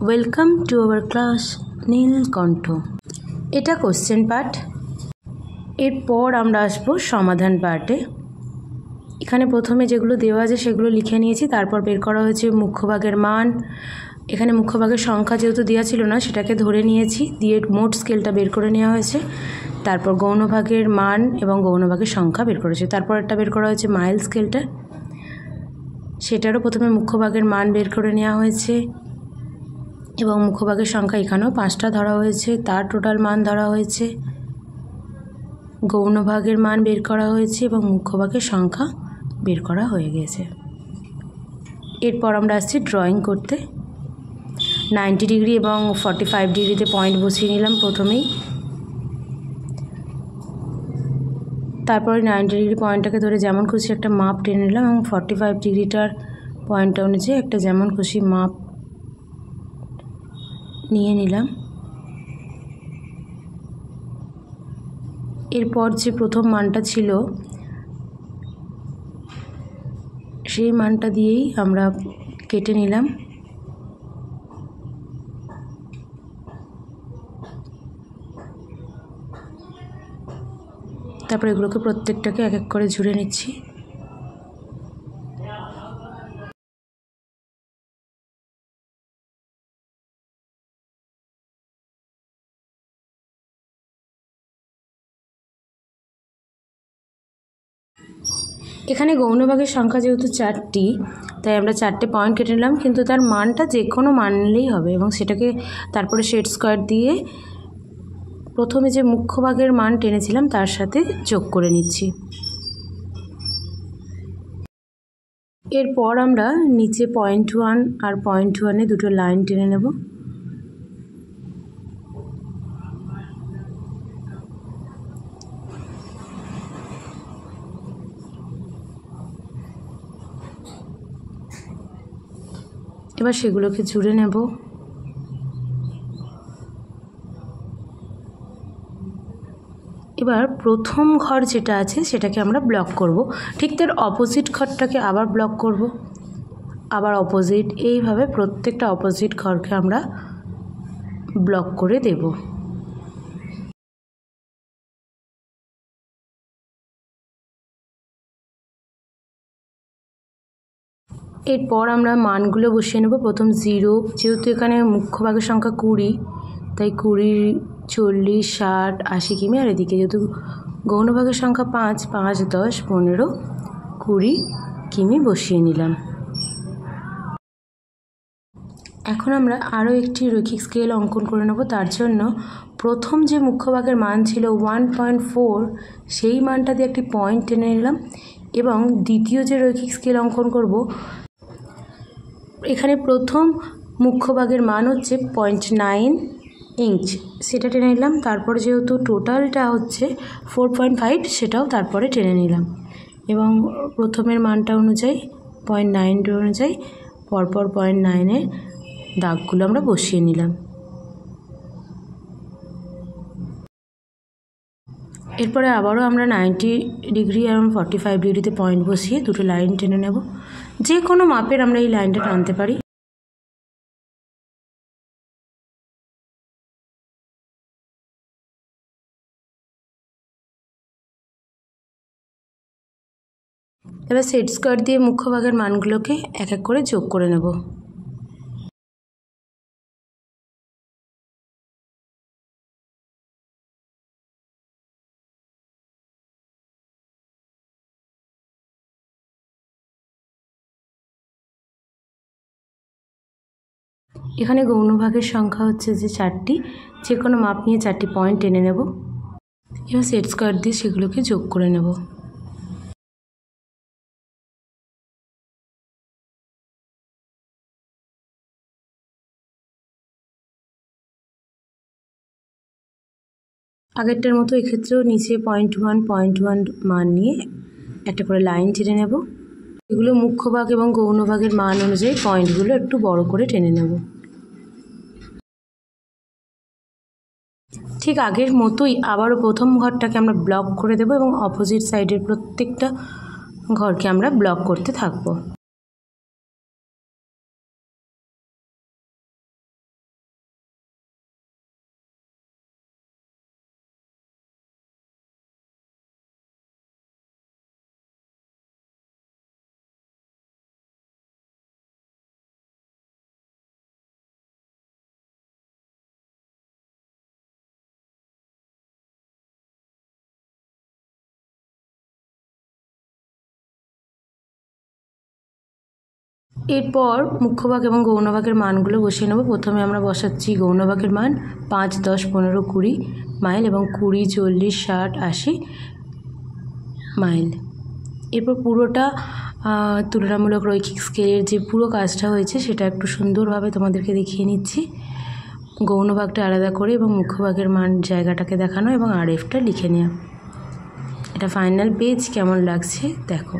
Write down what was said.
Welcome to our class নীলকণ্ঠ। এটা question part. এরপর আমরা আসবো সমাধান পার্টে। এখানে প্রথমে যেগুলো দেওয়া আছে সেগুলো লিখে নিয়েছি, তারপর বের করা হয়েছে মুখ্যভাগের মান। এখানে মুখ্যভাগের সংখ্যা যেহেতু দেওয়া ছিল না সেটাকে ধরে নিয়েছি, দিয়ে মোট স্কেলটা বের করে নেওয়া হয়েছে। তারপর গৌণভাগের মান এবং গৌণভাগের সংখ্যা বের করেছে। তারপর একটা বের করা হয়েছে মাইল স্কেলটা, সেটারও প্রথমে মুখ্যভাগের মান বের করে নেওয়া হয়েছে এবং মুখ্যভাগের সংখ্যা এখানেও 5টা ধরা হয়েছে, তার টোটাল মান ধরা হয়েছে। গৌণভাগের মান বের করা হয়েছে এবং মুখ্যভাগের সংখ্যা বের করা হয়ে গেছে। এরপর আমরা আসছি ড্রয়িং করতে। 90 ডিগ্রি এবং 45 ডিগ্রিতে পয়েন্ট বসিয়ে নিলাম প্রথমেই। তারপরে 90 ডিগ্রি পয়েন্টটাকে ধরে যেমন খুশি একটা মাপ টেনে নিলাম এবং 45 ডিগ্রিটার পয়েন্টটা অনুযায়ী একটা যেমন খুশি মাপ নিয়ে নিলাম। এরপর যে প্রথম মানটা ছিল সেই মানটা দিয়েই আমরা কেটে নিলাম। তারপর এগুলোকে প্রত্যেকটাকে এক এক করে জুড়ে নিচ্ছি। এখানে গৌণভাগের সংখ্যা যেহেতু 4টি, তাই আমরা 4টে পয়েন্ট কেটে নিলাম, কিন্তু তার মানটা যে কোনো মান নিলেই হবে এবং সেটাকে তারপরে সেট স্কোয়ার দিয়ে প্রথমে যে মুখ্যভাগের মান টেনেছিলাম তার সাথে যোগ করে নিচ্ছি। এরপর আমরা নিচে 0.1 আর 0.1-এ দুটো লাইন টেনে নেব। এবার সেগুলোকে জুড়ে নেব। এবার প্রথম ঘর যেটা আছে সেটাকে আমরা ব্লক করব, ঠিক তার অপোজিট ঘরটাকে আবার ব্লক করব, আবার অপোজিট, এইভাবে প্রত্যেকটা অপোজিট ঘরকে আমরা ব্লক করে দেব। এরপর আমরা মানগুলো বসিয়ে নেব। প্রথম 0, যেহেতু এখানে মুখ্যভাগের সংখ্যা 20, তাই 20, 40, 60, 80 কিমি, আর এদিকে যেহেতু গৌণভাগের সংখ্যা 5, 5, 10, 15, 20 কিমি বসিয়ে নিলাম। এখন আমরা আরও একটি রৈখিক স্কেল অঙ্কন করে নেব। তার জন্য প্রথম যে মুখ্যভাগের মান ছিল 1.4, সেই মানটা দিয়ে একটি পয়েন্ট টেনে নিলাম এবং দ্বিতীয় যে রৈখিক স্কেল অঙ্কন করব, এখানে প্রথম মুখ্যভাগের মান হচ্ছে 0.9 ইঞ্চ, সেটা টেনে নিলাম। তারপর যেহেতু টোটালটা হচ্ছে 4.5, সেটাও তারপরে টেনে নিলাম এবং প্রথমের মানটা অনুযায়ী 0.9 অনুযায়ী পরপর 0.9-এর দাগগুলো আমরা বসিয়ে নিলাম। এরপরে আবারও আমরা 90 ডিগ্রি এবং 45 ডিগ্রিতে পয়েন্ট বসিয়ে দুটো লাইন টেনে নেব। যে কোনো মাপের আমরা এই লাইনটা টানতে পারি। এবার সেট স্কোয়ার দিয়ে মুখ্যভাগের মানগুলোকে এক এক করে যোগ করে নেব। এখানে গৌণভাগের সংখ্যা হচ্ছে যে 4টি, যে কোনো মাপ নিয়ে 4টি পয়েন্ট টেনে নেব। এবার সেট স্কোয়ার দিয়ে সেগুলোকে যোগ করে নেব। আগেরটার মতো এক্ষেত্রেও নিচে 0.1 মান নিয়ে একটা করে লাইন টেনে নেব। এগুলো মুখ্যভাগ এবং গৌণভাগের মান অনুযায়ী পয়েন্টগুলো একটু বড় করে টেনে নেব। ঠিক আগের মতোই আবারও প্রথম ঘরটাকে আমরা ব্লক করে দেব এবং অপোজিট সাইডের প্রত্যেকটা ঘরকে আমরা ব্লক করতে থাকবো। এরপর মুখ্যভাগ এবং গৌণভাগের মানগুলো বসিয়ে নেব। প্রথমে আমরা বসাচ্ছি গৌণভাগের মান 5, 10, 15, 20 মাইল এবং 20, 40, 60, 80 মাইল। এরপর পুরোটা তুলনামূলক রৈখিক স্কেলের যে পুরো কাজটা হয়েছে সেটা একটু সুন্দরভাবে তোমাদেরকে দেখিয়ে নিচ্ছি। গৌণভাগটা আলাদা করে এবং মুখ্যভাগের মান জায়গাটাকে দেখানো এবং RFটা লিখে নেওয়া। এটা ফাইনাল পেজ, কেমন লাগছে দেখো।